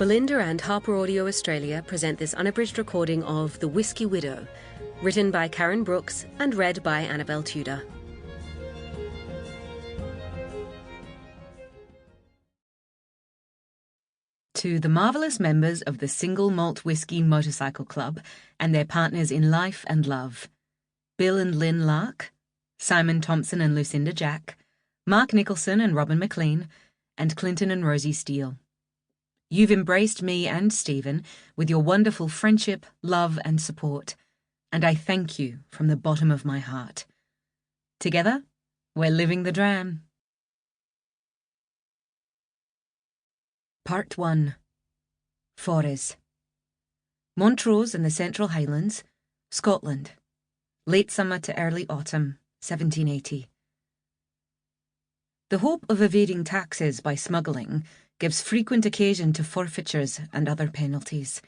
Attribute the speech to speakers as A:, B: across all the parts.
A: Belinda and HarperAudio Australia present this unabridged recording of The Whisky Widow, written by Karen Brooks and read by Annabelle Tudor.
B: To the marvellous members of the Single Malt Whisky Motorcycle Club and their partners in life and love, Bill and Lynn Lark, Simon Thompson and Lucinda Jack, Mark Nicholson and Robin McLean, and Clinton and Rosie Steele. You've embraced me and Stephen with your wonderful friendship, love and support, and I thank you from the bottom of my heart. Together, we're living the dram. Part 1. Forres. Montrose in the Central Highlands, Scotland. Late summer to early autumn, 1780. The hope of evading taxes by smuggling gives frequent occasion to forfeitures and other penalties,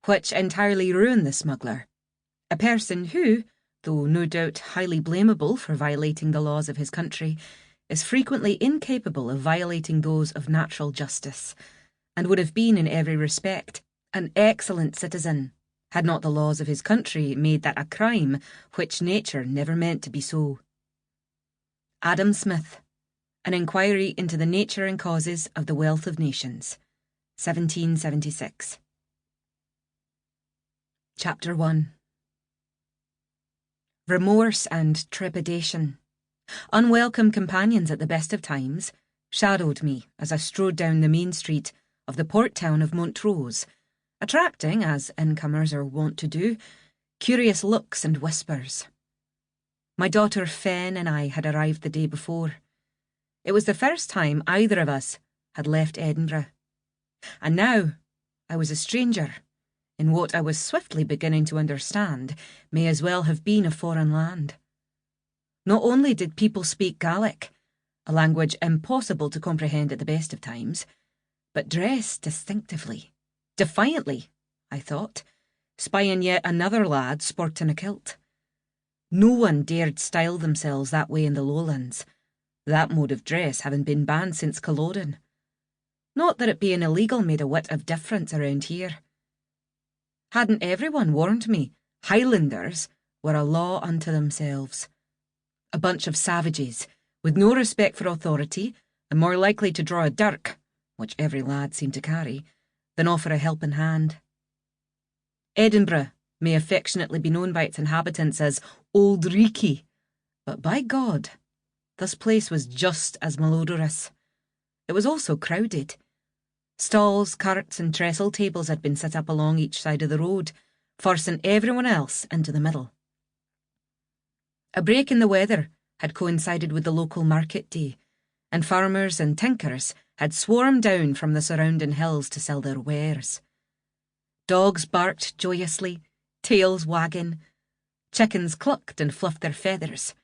B: which entirely ruin the smuggler, a person who, though no doubt highly blamable for violating the laws of his country, is frequently incapable of violating those of natural justice, and would have been in every respect an excellent citizen, had not the laws of his country made that a crime which nature never meant to be so. Adam Smith, An Inquiry into the Nature and Causes of the Wealth of Nations, 1776. Chapter 1. Remorse and trepidation, unwelcome companions at the best of times, shadowed me as I strode down the main street of the port town of Montrose, attracting, as incomers are wont to do, curious looks and whispers. My daughter Fen and I had arrived the day before. It was the first time either of us had left Edinburgh. And now I was a stranger in what I was swiftly beginning to understand may as well have been a foreign land. Not only did people speak Gaelic, a language impossible to comprehend at the best of times, but dressed distinctively, defiantly, I thought, spying yet another lad sporting a kilt. No one dared style themselves that way in the Lowlands, that mode of dress having been banned since Culloden. Not that it being illegal made a whit of difference around here. Hadn't everyone warned me Highlanders were a law unto themselves? A bunch of savages, with no respect for authority, and more likely to draw a dirk, which every lad seemed to carry, than offer a helping hand. Edinburgh may affectionately be known by its inhabitants as Old Reekie, but by God, this place was just as malodorous. It was also crowded. Stalls, carts and trestle tables had been set up along each side of the road, forcing everyone else into the middle. A break in the weather had coincided with the local market day, and farmers and tinkers had swarmed down from the surrounding hills to sell their wares. Dogs barked joyously, tails wagging. Chickens clucked and fluffed their feathers.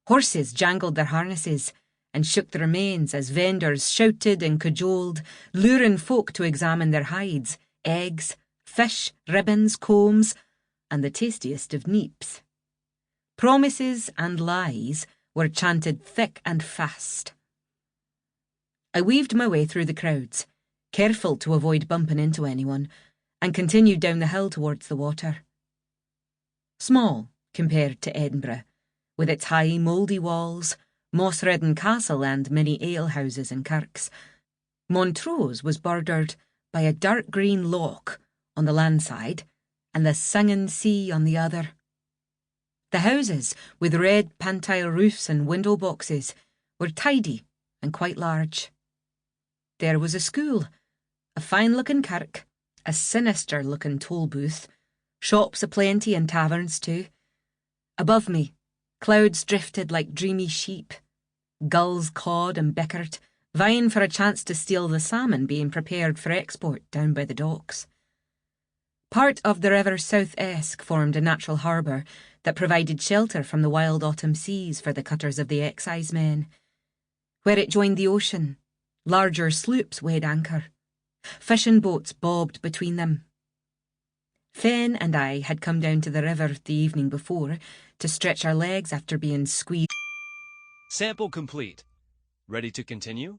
B: Horses jangled their harnesses and shook their manes as vendors shouted and cajoled, luring folk to examine their hides, eggs, fish, ribbons, combs, and the tastiest of neeps. Promises and lies were chanted thick and fast. I weaved my way through the crowds, careful to avoid bumping into anyone, and continued down the hill towards the water. Small compared to Edinburgh, with its high mouldy walls, moss-ridden castle and many alehouses and kirks, Montrose was bordered by a dark green loch on the land side and the singing sea on the other. The houses, with red pantile roofs and window boxes, were tidy and quite large. There was a school, a fine-looking kirk, a sinister-looking toll booth, shops aplenty and taverns too. Above me, clouds drifted like dreamy sheep. Gulls cawed and bickered, vying for a chance to steal the salmon being prepared for export down by the docks. Part of the river South Esk formed a natural harbour that provided shelter from the wild autumn seas for the cutters of the excise men. Where it joined the ocean, larger sloops weighed anchor. Fishing boats bobbed between them. Fen and I had come down to the river the evening before to stretch our legs after being squeezed.
C: Sample complete. Ready to continue?